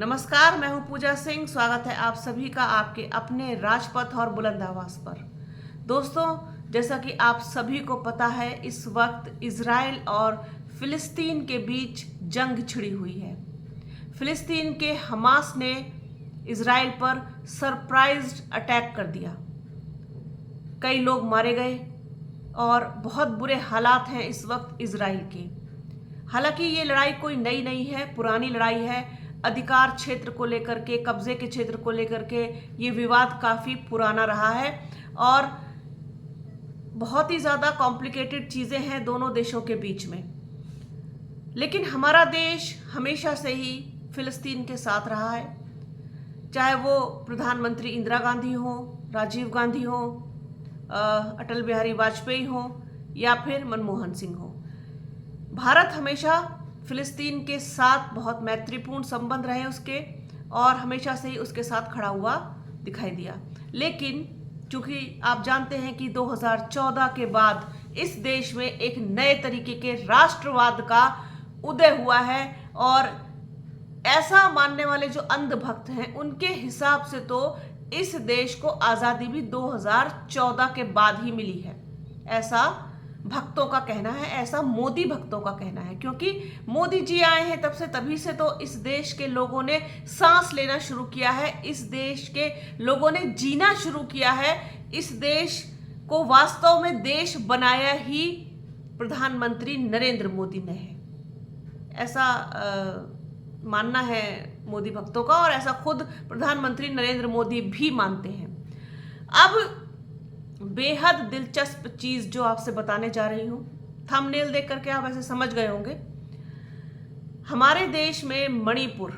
नमस्कार, मैं हूं पूजा सिंह। स्वागत है आप सभी का आपके अपने राजपथ और बुलंद आवाज पर। दोस्तों, जैसा कि आप सभी को पता है, इस वक्त इजराइल और फिलिस्तीन के बीच जंग छिड़ी हुई है। फिलिस्तीन के हमास ने इजराइल पर सरप्राइज अटैक कर दिया। कई लोग मारे गए और बहुत बुरे हालात हैं इस वक्त इजराइल के। हालांकि ये लड़ाई कोई नई नहीं है, पुरानी लड़ाई है। अधिकार क्षेत्र को लेकर के, कब्जे के क्षेत्र को लेकर के ये विवाद काफ़ी पुराना रहा है और बहुत ही ज़्यादा कॉम्प्लिकेटेड चीज़ें हैं दोनों देशों के बीच में। लेकिन हमारा देश हमेशा से ही फिलिस्तीन के साथ रहा है, चाहे वो प्रधानमंत्री इंदिरा गांधी हो, राजीव गांधी हो, अटल बिहारी वाजपेयी हो या फिर मनमोहन सिंह हो। भारत हमेशा फिलिस्तीन के साथ बहुत मैत्रीपूर्ण संबंध रहे उसके, और हमेशा से ही उसके साथ खड़ा हुआ दिखाई दिया। लेकिन चूंकि आप जानते हैं कि 2014 के बाद इस देश में एक नए तरीके के राष्ट्रवाद का उदय हुआ है, और ऐसा मानने वाले जो अंधभक्त हैं उनके हिसाब से तो इस देश को आज़ादी भी 2014 के बाद ही मिली है। ऐसा भक्तों का कहना है, ऐसा मोदी भक्तों का कहना है, क्योंकि मोदी जी आए हैं तभी से तो इस देश के लोगों ने सांस लेना शुरू किया है, इस देश के लोगों ने जीना शुरू किया है। इस देश को वास्तव में देश बनाया ही प्रधानमंत्री नरेंद्र मोदी ने है। ऐसा मानना है मोदी भक्तों का, और ऐसा खुद प्रधानमंत्री नरेंद्र मोदी भी मानते हैं। अब बेहद दिलचस्प चीज जो आपसे बताने जा रही हूं, थंबनेल देख करके आप ऐसे समझ गए होंगे। हमारे देश में मणिपुर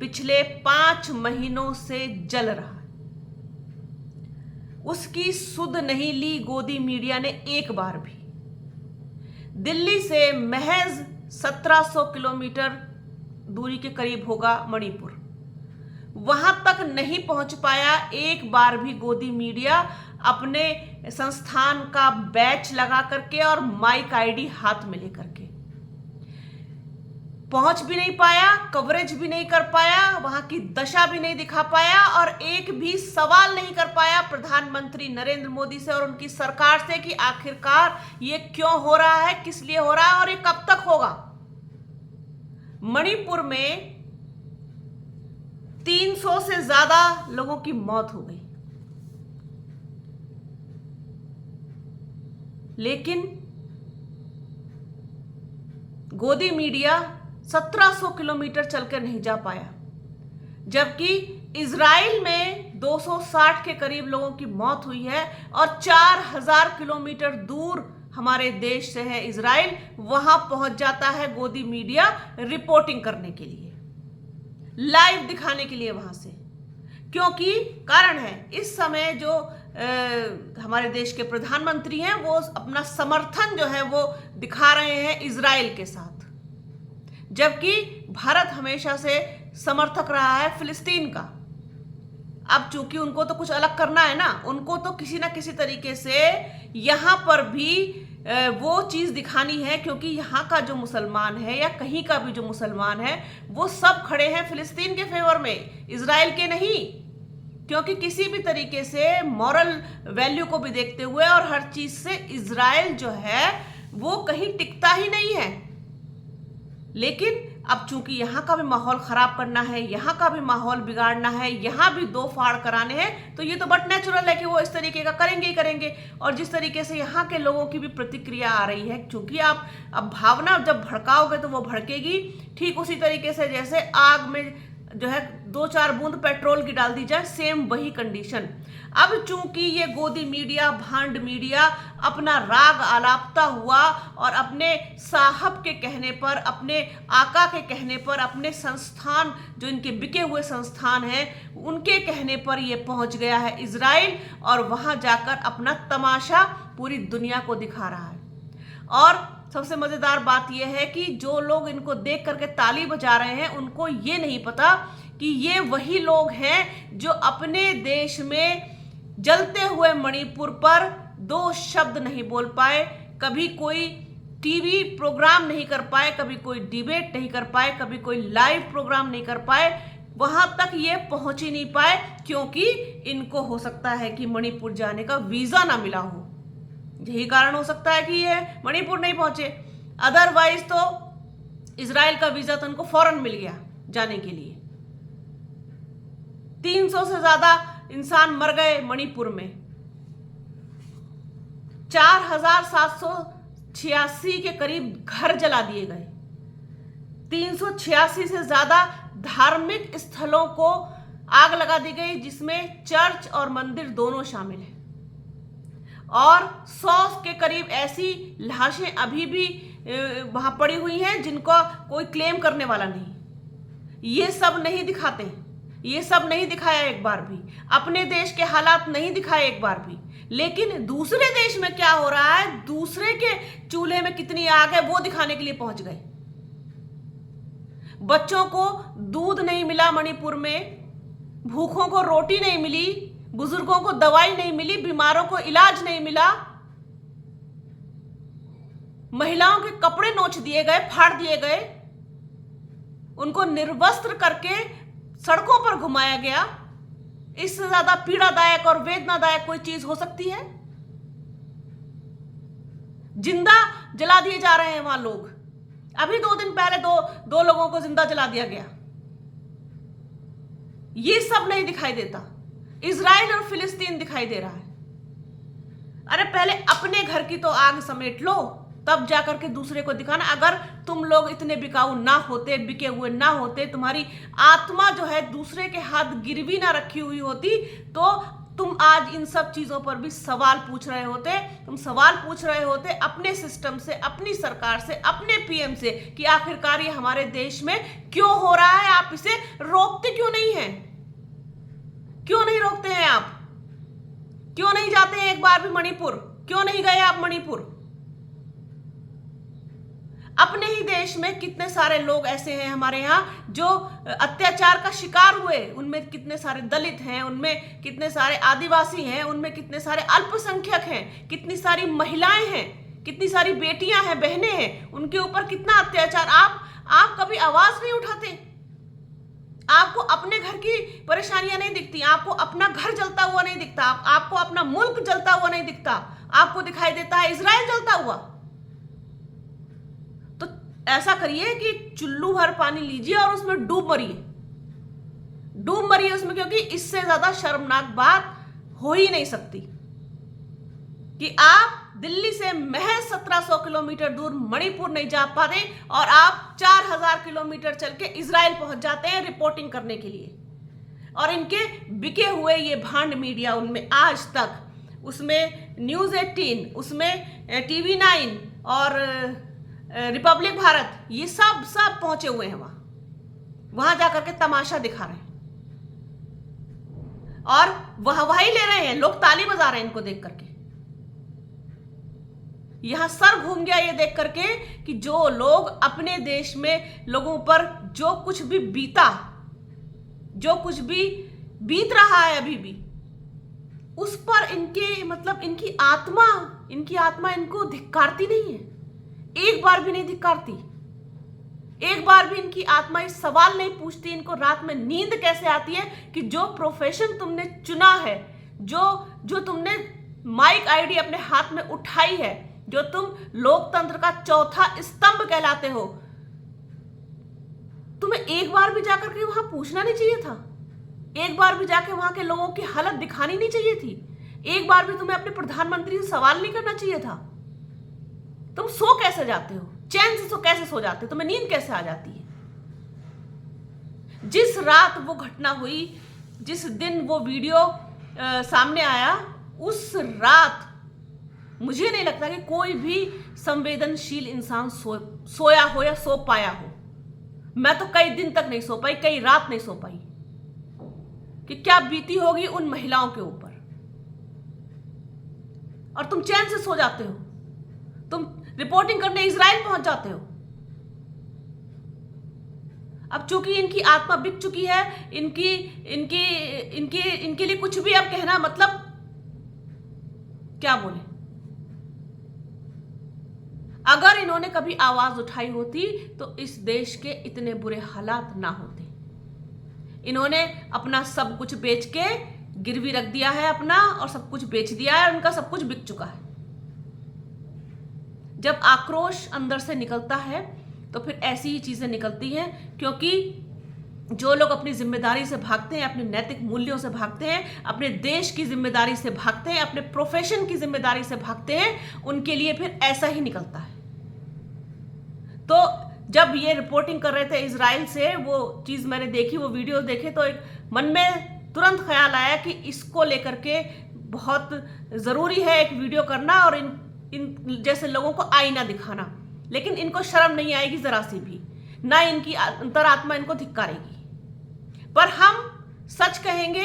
पिछले 5 महीनों से जल रहा है। उसकी सुध नहीं ली गोदी मीडिया ने एक बार भी। दिल्ली से महज 1700 किलोमीटर दूरी के करीब होगा मणिपुर, वहां तक नहीं पहुंच पाया एक बार भी गोदी मीडिया अपने संस्थान का बैच लगा करके और माइक आईडी हाथ में लेकर के। पहुंच भी नहीं पाया, कवरेज भी नहीं कर पाया, वहां की दशा भी नहीं दिखा पाया, और एक भी सवाल नहीं कर पाया प्रधानमंत्री नरेंद्र मोदी से और उनकी सरकार से कि आखिरकार ये क्यों हो रहा है, किस लिए हो रहा है और ये कब तक होगा। मणिपुर में 300 से ज्यादा लोगों की मौत हो गई, लेकिन गोदी मीडिया 1700 किलोमीटर चलकर नहीं जा पाया, जबकि इजराइल में 260 के करीब लोगों की मौत हुई है और 4000 किलोमीटर दूर हमारे देश से है इजराइल। वहां पहुंच जाता है गोदी मीडिया रिपोर्टिंग करने के लिए, लाइव दिखाने के लिए वहां से, क्योंकि कारण है इस समय जो हमारे देश के प्रधानमंत्री हैं वो अपना समर्थन जो है वो दिखा रहे हैं इजराइल के साथ, जबकि भारत हमेशा से समर्थक रहा है फिलिस्तीन का। अब चूंकि उनको तो कुछ अलग करना है ना, उनको तो किसी ना किसी तरीके से यहां पर भी वो चीज दिखानी है, क्योंकि यहाँ का जो मुसलमान है या कहीं का भी जो मुसलमान है वो सब खड़े हैं फिलिस्तीन के फेवर में, इजराइल के नहीं। क्योंकि किसी भी तरीके से मॉरल वैल्यू को भी देखते हुए और हर चीज से इजराइल जो है वो कहीं टिकता ही नहीं है। लेकिन अब चूंकि यहाँ का भी माहौल खराब करना है, यहाँ का भी माहौल बिगाड़ना है, यहाँ भी दो फाड़ कराने हैं, तो ये तो बट नेचुरल है कि वो इस तरीके का करेंगे ही करेंगे। और जिस तरीके से यहाँ के लोगों की भी प्रतिक्रिया आ रही है, क्योंकि आप अब भावना जब भड़काओगे तो वो भड़केगी, ठीक उसी तरीके से जैसे आग में जो है 2-4 बूंद पेट्रोल की डाल दी जाए, सेम वही कंडीशन। अब चूंकि ये गोदी मीडिया, भांड मीडिया अपना राग आलापता हुआ और अपने साहब के कहने पर, अपने आका के कहने पर, अपने संस्थान जो इनके बिके हुए संस्थान हैं उनके कहने पर ये पहुंच गया है इजराइल, और वहां जाकर अपना तमाशा पूरी दुनिया को दिखा रहा है। और सबसे मजेदार बात यह है कि जो लोग इनको देख करके ताली बजा रहे हैं उनको ये नहीं पता कि ये वही लोग हैं जो अपने देश में जलते हुए मणिपुर पर 2 शब्द नहीं बोल पाए, कभी कोई टीवी प्रोग्राम नहीं कर पाए, कभी कोई डिबेट नहीं कर पाए, कभी कोई लाइव प्रोग्राम नहीं कर पाए, वहां तक ये पहुंच ही नहीं पाए, क्योंकि इनको हो सकता है कि मणिपुर जाने का वीजा ना मिला हो। यही कारण हो सकता है कि ये मणिपुर नहीं पहुंचे। अदरवाइज तो इजराइल का वीजा तो उनको फौरन मिल गया जाने के लिए। 300 से ज्यादा इंसान मर गए मणिपुर में। 4786 के करीब घर जला दिए गए। 386 से ज्यादा धार्मिक स्थलों को आग लगा दी गई, जिसमें चर्च और मंदिर दोनों शामिल हैं। और 100 के करीब ऐसी लाशें अभी भी वहां पड़ी हुई हैं जिनको कोई क्लेम करने वाला नहीं। ये सब नहीं दिखाते, ये सब नहीं दिखाया एक बार भी, अपने देश के हालात नहीं दिखाए एक बार भी। लेकिन दूसरे देश में क्या हो रहा है, दूसरे के चूल्हे में कितनी आग है, वो दिखाने के लिए पहुंच गए। बच्चों को दूध नहीं मिला मणिपुर में, भूखों को रोटी नहीं मिली, बुजुर्गों को दवाई नहीं मिली, बीमारों को इलाज नहीं मिला, महिलाओं के कपड़े नोच दिए गए, फाड़ दिए गए, उनको निर्वस्त्र करके सड़कों पर घुमाया गया। इससे ज्यादा पीड़ादायक और वेदनादायक कोई चीज हो सकती है? जिंदा जला दिए जा रहे हैं वहां लोग। अभी 2 दिन पहले दो लोगों को जिंदा जला दिया गया। ये सब नहीं दिखाई देता, इजराइल और फिलिस्तीन दिखाई दे रहा है। अरे पहले अपने घर की तो आग समेट लो, तब जाकर के दूसरे को दिखाना। अगर तुम लोग इतने बिकाऊ ना होते, बिके हुए ना होते, तुम्हारी आत्मा जो है दूसरे के हाथ गिरवी ना रखी हुई होती, तो तुम आज इन सब चीजों पर भी सवाल पूछ रहे होते। तुम सवाल पूछ रहे होते अपने सिस्टम से, अपनी सरकार से, अपने पीएम से कि आखिरकार ये हमारे देश में क्यों हो रहा है, आप इसे रोकते क्यों नहीं हैं? क्यों नहीं रोकते हैं आप? क्यों नहीं जाते हैं एक बार भी मणिपुर? क्यों नहीं गए आप मणिपुर? अपने ही देश में कितने सारे लोग ऐसे हैं हमारे यहाँ जो अत्याचार का शिकार हुए। उनमें कितने सारे दलित हैं, उनमें कितने सारे आदिवासी हैं, उनमें कितने सारे अल्पसंख्यक हैं, कितनी सारी महिलाएं हैं, कितनी सारी बेटियां हैं, बहनें हैं, उनके ऊपर कितना अत्याचार। आप कभी आवाज नहीं उठाते। आपको अपने घर की परेशानियां नहीं दिखती, आपको अपना घर जलता हुआ नहीं दिखता, आपको अपना मुल्क जलता हुआ नहीं दिखता, आपको दिखाई देता है इजराइल जलता हुआ। तो ऐसा करिए कि चुल्लू भर पानी लीजिए और उसमें डूब मरिए उसमें, क्योंकि इससे ज्यादा शर्मनाक बात हो ही नहीं सकती कि आप दिल्ली से महज 1700 किलोमीटर दूर मणिपुर नहीं जा पाते और आप 4000 किलोमीटर चल के इजराइल पहुंच जाते हैं रिपोर्टिंग करने के लिए। और इनके बिके हुए ये भांड मीडिया, उनमें आज तक, उसमें न्यूज 18, उसमें टीवी 9 और रिपब्लिक भारत, ये सब पहुंचे हुए हैं वहां जाकर के तमाशा दिखा रहे हैं और वाहवाही ले रहे हैं। लोग ताली बजा रहे हैं इनको देख करके। यहां सर घूम गया ये देख करके कि जो लोग अपने देश में लोगों पर जो कुछ भी बीत रहा है अभी भी, उस पर इनकी आत्मा इनको धिक्कारती नहीं है। एक बार भी नहीं धिक्कारती। एक बार भी इनकी आत्मा इस सवाल नहीं पूछती इनको रात में नींद कैसे आती है कि जो प्रोफेशन तुमने चुना है, जो तुमने माइक आईडी अपने हाथ में उठाई है, जो तुम लोकतंत्र का चौथा स्तंभ कहलाते हो, तुम्हें एक बार भी जाकर के वहां पूछना नहीं चाहिए था? एक बार भी जाके वहां के लोगों की हालत दिखानी नहीं चाहिए थी? एक बार भी तुम्हें अपने प्रधानमंत्री से सवाल नहीं करना चाहिए था? तुम सो कैसे जाते हो? चैन से कैसे सो जाते हो? तुम्हें नींद कैसे आ जाती है? जिस रात वो घटना हुई, जिस दिन वो वीडियो सामने आया, उस रात मुझे नहीं लगता कि कोई भी संवेदनशील इंसान सोया हो या सो पाया हो। मैं तो कई दिन तक नहीं सो पाई, कई रात नहीं सो पाई कि क्या बीती होगी उन महिलाओं के ऊपर। और तुम चैन से सो जाते हो, तुम रिपोर्टिंग करने इजराइल पहुंच जाते हो। अब चूंकि इनकी आत्मा बिक चुकी है, इनके लिए कुछ भी अब कहना मतलब क्या बोले। अगर इन्होंने कभी आवाज उठाई होती तो इस देश के इतने बुरे हालात ना होते। इन्होंने अपना सब कुछ बेच के गिरवी रख दिया है अपना, और सब कुछ बेच दिया है, उनका सब कुछ बिक चुका है। जब आक्रोश अंदर से निकलता है तो फिर ऐसी ही चीजें निकलती हैं, क्योंकि जो लोग अपनी जिम्मेदारी से भागते हैं, अपने नैतिक मूल्यों से भागते हैं, अपने देश की जिम्मेदारी से भागते हैं, अपने प्रोफेशन की जिम्मेदारी से भागते हैं, उनके लिए फिर ऐसा ही निकलता है। तो जब ये रिपोर्टिंग कर रहे थे इजराइल से, वो चीज मैंने देखी, वो वीडियो देखे, तो एक मन में तुरंत ख्याल आया कि इसको लेकर के बहुत जरूरी है एक वीडियो करना और इन जैसे लोगों को आईना दिखाना। लेकिन इनको शर्म नहीं आएगी जरा सी भी, ना इनकी अंतरात्मा इनको धिक्कारेगी। पर हम सच कहेंगे,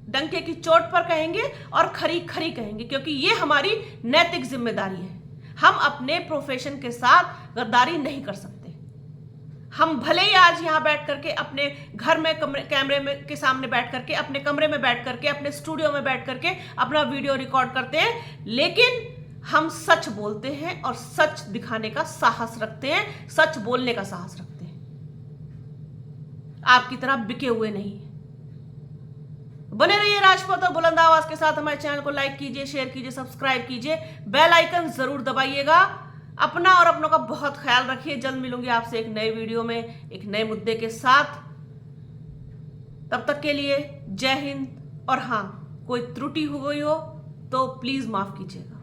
डंके की चोट पर कहेंगे और खरी खरी कहेंगे, क्योंकि ये हमारी नैतिक जिम्मेदारी है। हम अपने प्रोफेशन के साथ गद्दारी नहीं कर सकते। हम भले ही आज यहां बैठ करके अपने घर में कैमरे में के सामने बैठ करके, अपने कमरे में बैठ करके, अपने स्टूडियो में बैठ करके अपना वीडियो रिकॉर्ड करते हैं, लेकिन हम सच बोलते हैं और सच दिखाने का साहस रखते हैं, सच बोलने का साहस रखते हैं, आपकी तरह बिके हुए नहीं। बने रहिए राजपथ और बुलंद आवाज के साथ। हमारे चैनल को लाइक कीजिए, शेयर कीजिए, सब्सक्राइब कीजिए, बेल आइकन जरूर दबाइएगा। अपना और अपनों का बहुत ख्याल रखिए। जल्द मिलूंगी आपसे एक नए वीडियो में, एक नए मुद्दे के साथ। तब तक के लिए जय हिंद। और हाँ, कोई त्रुटि हो गई हो तो प्लीज माफ कीजिएगा।